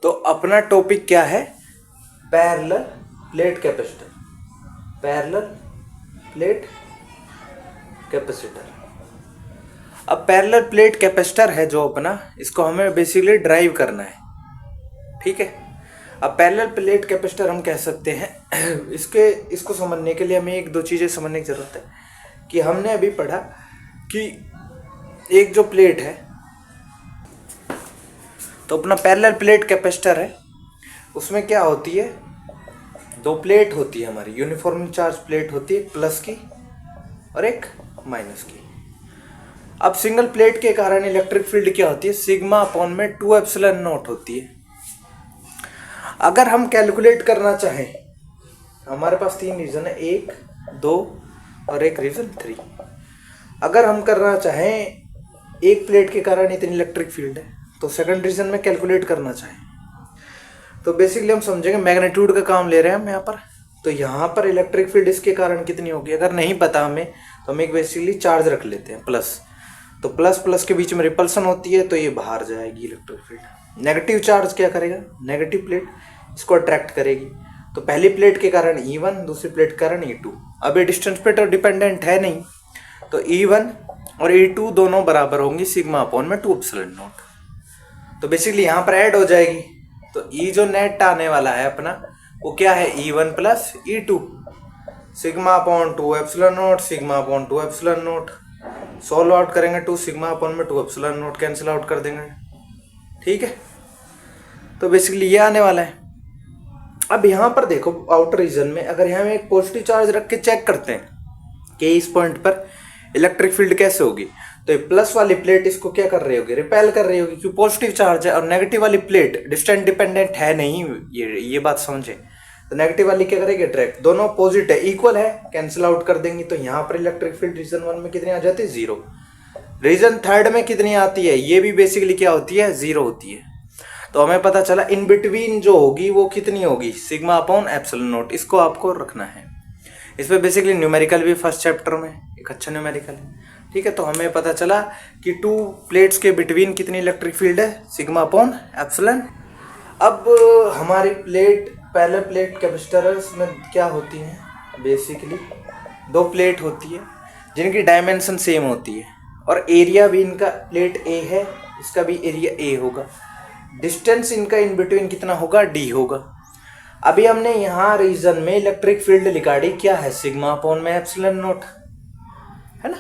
तो अपना टॉपिक क्या है? Parallel plate capacitor. Parallel plate capacitor. अब पैरेलल प्लेट कैपेसिटर है जो अपना, इसको हमें बेसिकली ड्राइव करना है। ठीक है। अब पैरेलल प्लेट कैपेसिटर हम कह सकते हैं इसको समझने के लिए हमें एक दो चीज़ें समझने की ज़रूरत है कि हमने अभी पढ़ा कि एक जो प्लेट है, तो अपना पैरेलल प्लेट कैपेसिटर है, उसमें क्या होती है, दो प्लेट होती है हमारी, यूनिफॉर्मली चार्ज प्लेट होती है, प्लस की और एक माइनस की। अब सिंगल प्लेट के कारण इलेक्ट्रिक फील्ड क्या होती है, सिग्मा अपॉन में 2 एप्सिलॉन नॉट होती है। अगर हम कैलकुलेट करना चाहें, हमारे पास 3 रीजन है, 1, 2 और एक रीजन 3। अगर हम करना चाहें एक प्लेट के कारण इतनी इलेक्ट्रिक फील्ड है, तो सेकंड रीजन में कैलकुलेट करना चाहें, तो बेसिकली हम समझेंगे मैग्नीट्यूड का काम ले रहे हैं हम यहाँ पर। तो यहाँ पर इलेक्ट्रिक फील्ड इसके कारण कितनी होगी, अगर नहीं पता हमें तो हम एक बेसिकली चार्ज रख लेते हैं प्लस। तो प्लस प्लस के बीच में रिपल्सन होती है, तो ये बाहर जाएगी इलेक्ट्रिक फील्ड। नेगेटिव चार्ज क्या करेगा, नेगेटिव प्लेट इसको अट्रैक्ट करेगी। तो पहली प्लेट के कारण E1, दूसरी प्लेट के कारण E2। अब ये डिस्टेंस पे तो डिपेंडेंट है नहीं, तो E1 और E2 दोनों बराबर होंगी सिग्मा अपॉन में 2 एप्सिलॉन नॉट। तो बेसिकली यहाँ पर ऐड हो जाएगी। तो E जो नेट आने वाला है अपना, वो क्या है, E1 plus E2 sigma upon 2 epsilon not, sigma upon 2 epsilon not. Solve out करेंगे तो सिग्मा अपॉन में 2 एप्सिलॉन नॉट कैंसिल आउट कर देंगे। ठीक है। तो बेसिकली ये आने वाला है। अब यहाँ पर देखो आउटर रीजन में, अगर यहाँ में एक पॉजिटिव चार्ज रख के चेक करते हैं कि इस पॉइंट पर इलेक्ट्रिक फील्ड कैसे होगी, तो प्लस वाली प्लेट इसको क्या कर रही होगी, रिपेल कर रही होगी, क्योंकि पॉजिटिव चार्ज है। और नेगेटिव वाली प्लेट डिस्टेंस डिपेंडेंट है नहीं, ये बात समझे। तो नेगेटिव वाली क्या करेगी, अट्रैक्ट। दोनों अपोजिट है, इक्वल है, कैंसिल आउट कर देंगी। तो यहाँ पर इलेक्ट्रिक फील्ड रीजन 1 में कितनी आ जाती है, 0। रीजन 3 में कितनी आती है, ये भी बेसिकली क्या होती है, 0 होती है। तो हमें पता चला इन बिटवीन जो होगी वो कितनी होगी, सिग्मा अपॉन एप्सिलॉन नॉट। इसको आपको रखना है। इस पर बेसिकली न्यूमेरिकल भी फर्स्ट चैप्टर में एक अच्छा न्यूमेरिकल है। ठीक है। तो हमें पता चला कि 2 प्लेट्स के बिटवीन कितनी इलेक्ट्रिक फील्ड है, सिग्मा अपॉन एप्सिलॉन। अब हमारी प्लेट पैरेलल प्लेट कैपेसिटर्स में क्या होती हैं, बेसिकली 2 प्लेट होती है जिनकी डायमेंशन सेम होती है, और एरिया भी इनका, प्लेट A है, इसका भी एरिया A होगा। डिस्टेंस इनका इन बिटवीन कितना होगा, D होगा। अभी हमने यहाँ रीजन में इलेक्ट्रिक फील्ड निकाली, क्या है, सिग्मा अपॉन में एप्सिलॉन नॉट है ना,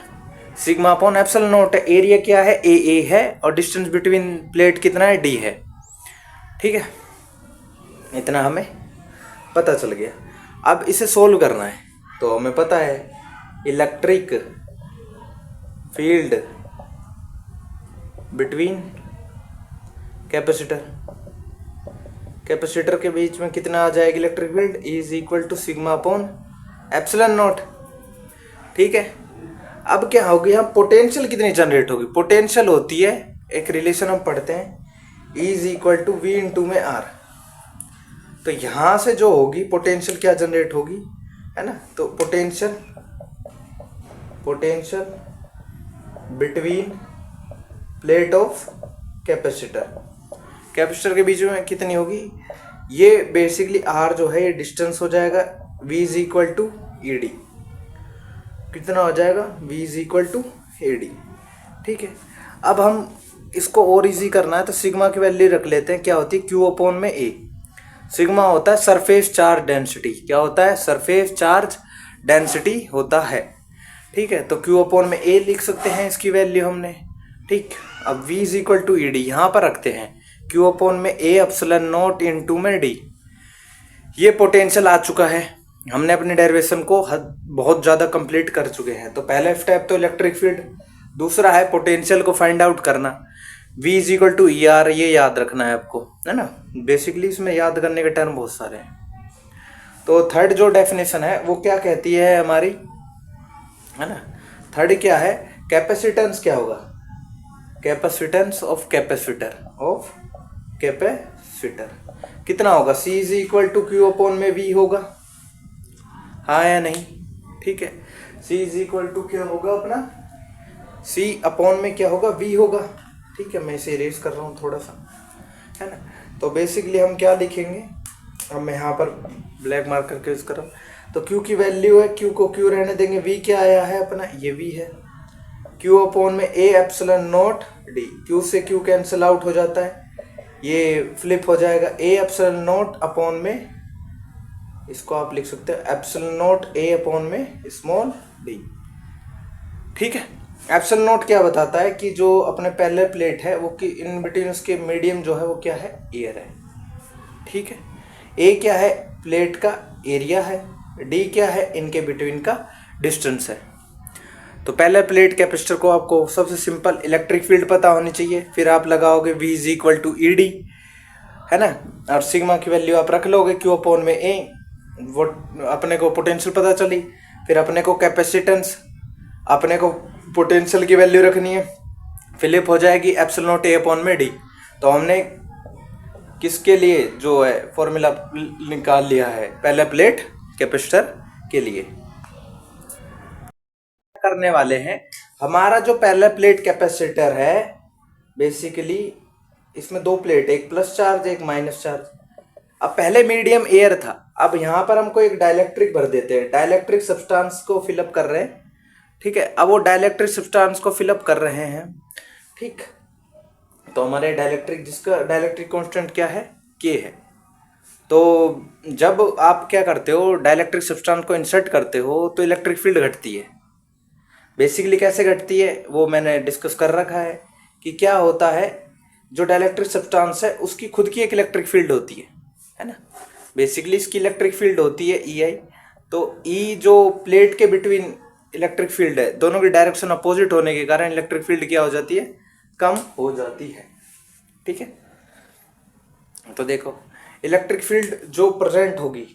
सिग्मा अपॉन एप्सिलॉन नॉट है। एरिया क्या है, A है, और डिस्टेंस बिटवीन प्लेट कितना है, D है। ठीक है। इतना हमें पता चल गया। अब इसे सोल्व करना है, तो हमें पता है इलेक्ट्रिक फील्ड बिटवीन कैपेसिटर के बीच में कितना आ जाएगा, electric field is equal to sigma upon epsilon naught. ठीक है। अब क्या होगी, यहाँ पोटेंशियल कितनी जनरेट होगी, पोटेंशियल होती है, एक रिलेशन हम पढ़ते हैं, is equal to V into में R। तो यहाँ से जो होगी पोटेंशियल क्या जनरेट होगी, है ना, तो potential between plate of capacitor के बीच में कितनी होगी, ये बेसिकली R जो है ये डिस्टेंस हो जाएगा, V is equal to ED। कितना हो जाएगा, V is equal to AD। ठीक है। अब हम इसको और इजी करना है, तो सिग्मा की वैल्यू रख लेते हैं, क्या होती है, Q अपॉन में A। सिग्मा होता है सरफेस चार्ज डेंसिटी, क्या होता है, सरफेस चार्ज डेंसिटी होता है। ठीक है। तो Q अपॉन में A लिख सकते हैं इसकी वैल्यू हमने। ठीक। अब V is equal to ED यहाँ पर रखते हैं, Q अपॉन में A एप्सिलॉन नॉट इंटू में D। ये पोटेंशियल आ चुका है, हमने अपने डेरिवेशन को बहुत ज़्यादा कंप्लीट कर चुके हैं। तो पहला स्टेप तो इलेक्ट्रिक फील्ड, दूसरा है पोटेंशियल को फाइंड आउट करना। V is equal to ER, ये याद रखना है आपको, है ना। बेसिकली इसमें याद करने के टर्म बहुत सारे हैं। तो थर्ड जो डेफिनेशन है वो क्या कहती है हमारी, है ना, थर्ड क्या है, कैपेसिटेंस क्या होगा, कैपेसिटेंस ऑफ कैपेसिटर कितना होगा, C is equal to Q upon में V होगा, हाँ या नहीं। ठीक है। C इज इक्वल टू क्या होगा अपना, C अपॉन में क्या होगा, V होगा। ठीक है। मैं इसे इरेज कर रहा हूँ थोड़ा सा, है ना। तो बेसिकली हम क्या लिखेंगे, अब मैं यहाँ पर ब्लैक मार्कर का यूज कर रहा हूँ। तो Q की वैल्यू है, Q को Q रहने देंगे, V क्या आया है अपना, ये V है, Q अपॉन में A epsilon not D, Q से Q कैंसिल आउट हो जाता है, ये फ्लिप हो जाएगा A एप्सिलॉन नॉट अपॉन में, इसको आप लिख सकते हो एप्सिलॉन नॉट A अपॉन में स्मॉल d। ठीक है, एप्सिलॉन नॉट क्या बताता है कि जो अपने पहले प्लेट है वो कि इन बिटवीन उसके मीडियम जो है वो क्या है, एयर है। ठीक है, A क्या है, प्लेट का एरिया है, D क्या है, इनके बिटवीन का डिस्टेंस है। तो पहले प्लेट कैपेसिटर को आपको सबसे सिंपल इलेक्ट्रिक फील्ड पता होनी चाहिए, फिर आप लगाओगे V is equal to E D, है ना, और सिग्मा की वैल्यू आप रख लोगे Q अपॉन में A, वो अपने को पोटेंशियल पता चली, फिर अपने को कैपेसिटेंस, अपने को पोटेंशियल की वैल्यू रखनी है, फिलिप हो जाएगी एप्सिलॉन नॉट A अपॉन में D। तो हमने किसके लिए जो है फॉर्मूला निकाल लिया है, पहले प्लेट कैपेसिटर के लिए। करने वाले हैं, हमारा जो पहला प्लेट कैपेसिटर है बेसिकली इसमें दो प्लेट, एक प्लस चार्ज एक माइनस चार्ज। अब पहले मीडियम एयर था, अब यहाँ पर हमको एक डाइलेक्ट्रिक भर देते हैं, डाइलेक्ट्रिक सब्सटेंस को फिलअप कर रहे हैं। ठीक है, अब वो डाइलेक्ट्रिक सब्सटेंस को फिलअप कर रहे हैं। ठीक, तो हमारे डाइलेक्ट्रिक, जिसका डाइलेक्ट्रिक कांस्टेंट क्या है, के है। तो जब आप क्या करते हो, डाइलेक्ट्रिक सब्सटेंस को इंसर्ट करते हो तो इलेक्ट्रिक फील्ड घटती है। बेसिकली कैसे घटती है वो मैंने डिस्कस कर रखा है कि क्या होता है, जो डाइलेक्ट्रिक सब्सटेंस है उसकी खुद की एक इलेक्ट्रिक फील्ड होती है ना। बेसिकली इसकी इलेक्ट्रिक फील्ड होती है ई आई। तो ई जो प्लेट के बिटवीन इलेक्ट्रिक फील्ड है, दोनों की डायरेक्शन अपोजिट होने के कारण इलेक्ट्रिक फील्ड क्या हो जाती है, कम हो जाती है। ठीक है, तो देखो इलेक्ट्रिक फील्ड जो प्रेजेंट होगी,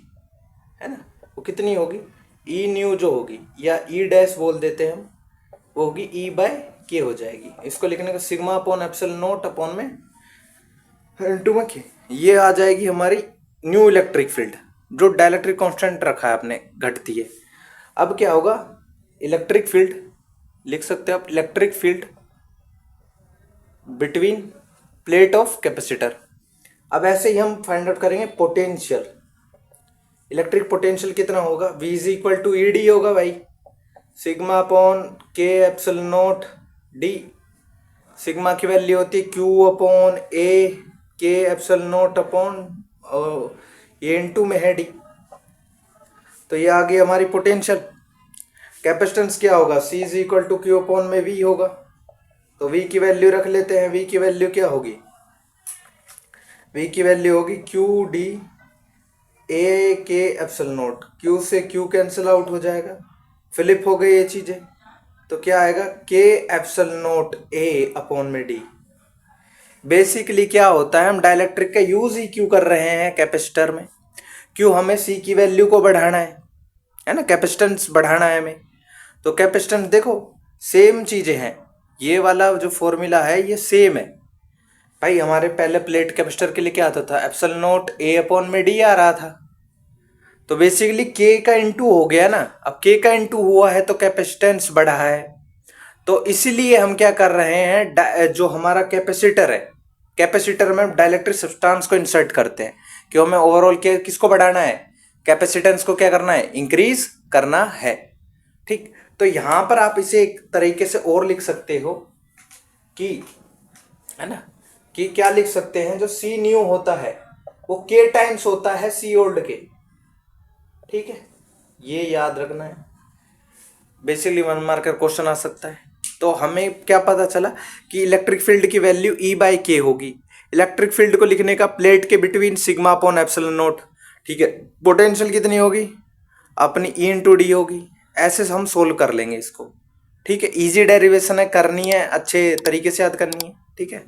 है ना, वो कितनी होगी, ई न्यू जो होगी, या ई डैश बोल देते हैं हम, वो होगी ई बाय के हो जाएगी। इसको लिखने का sigma upon epsilon naught upon में इनटू में के, ये आ जाएगी हमारी न्यू इलेक्ट्रिक फील्ड, जो डाइलेक्ट्रिक कांस्टेंट रखा है आपने, घटती है। अब क्या होगा, इलेक्ट्रिक फील्ड लिख सकते हो आप, electric field between plate of capacitor. अब ऐसे ही हम फाइंड आउट करेंगे पोटेंशियल, इलेक्ट्रिक पोटेंशियल कितना होगा, V is equal to E D होगा भाई, सिग्मा अपॉन के एप्सिलॉन नॉट डी। सिग्मा की वैल्यू होती है Q अपॉन ए के एप्सिलॉन नॉट अपॉन ये इनटू में है D। तो ये आ गई हमारी पोटेंशियल। कैपेसिटेंस क्या होगा, C is equal to Q upon में V होगा। तो V की वैल्यू रख लेते हैं, V की वैल्यू क्या होगी, V की वैल्यू होगी Q D ए के एप्सिलॉन नॉट, Q से Q कैंसिल आउट हो जाएगा, फिलिप हो गई ये चीजें, तो क्या आएगा के एप्सिलॉन नॉट ए अपॉन में डी। बेसिकली क्या होता है, हम डाइलेक्ट्रिक का यूज ही क्यों कर रहे हैं कैपेसिटर में, क्यों हमें सी की वैल्यू को बढ़ाना है ना, कैपेसिटेंस बढ़ाना है हमें। तो कैपेसिटेंस देखो सेम चीजें हैं, ये वाला जो फॉर्मूला है ये सेम है भाई। हमारे पहले प्लेट कैपेसिटर के लिए क्या आता था, एप्सिलॉन नॉट ए अपॉन में डी आ रहा था। तो बेसिकली के का इंटू हो गया ना, अब के का इंटू हुआ है तो कैपेसिटेंस बढ़ा है। तो इसीलिए हम क्या कर रहे हैं, जो हमारा कैपेसिटर है, कैपेसिटर में डाइलेक्ट्रिक सब्सटेंस को इंसर्ट करते हैं, कि हमें ओवरऑल के किसको बढ़ाना है, कैपेसिटेंस को क्या करना है, इंक्रीज करना है। ठीक, तो यहां पर आप इसे एक तरीके से और लिख सकते हो कि, है ना, कि क्या लिख सकते हैं, जो सी न्यू होता है वो के टाइम्स होता है सी ओल्ड के। ठीक है, ये याद रखना है, बेसिकली 1 मार्कर क्वेश्चन आ सकता है। तो हमें क्या पता चला कि इलेक्ट्रिक फील्ड की वैल्यू ई बाई के होगी। इलेक्ट्रिक फील्ड को लिखने का प्लेट के between sigma upon epsilon naught. ठीक है, पोटेंशियल कितनी होगी अपनी, ई इंटू डी होगी। ऐसे हम सोल्व कर लेंगे इसको। ठीक है, इजी डेरिवेशन है, करनी है, अच्छे तरीके से याद करनी है। ठीक है।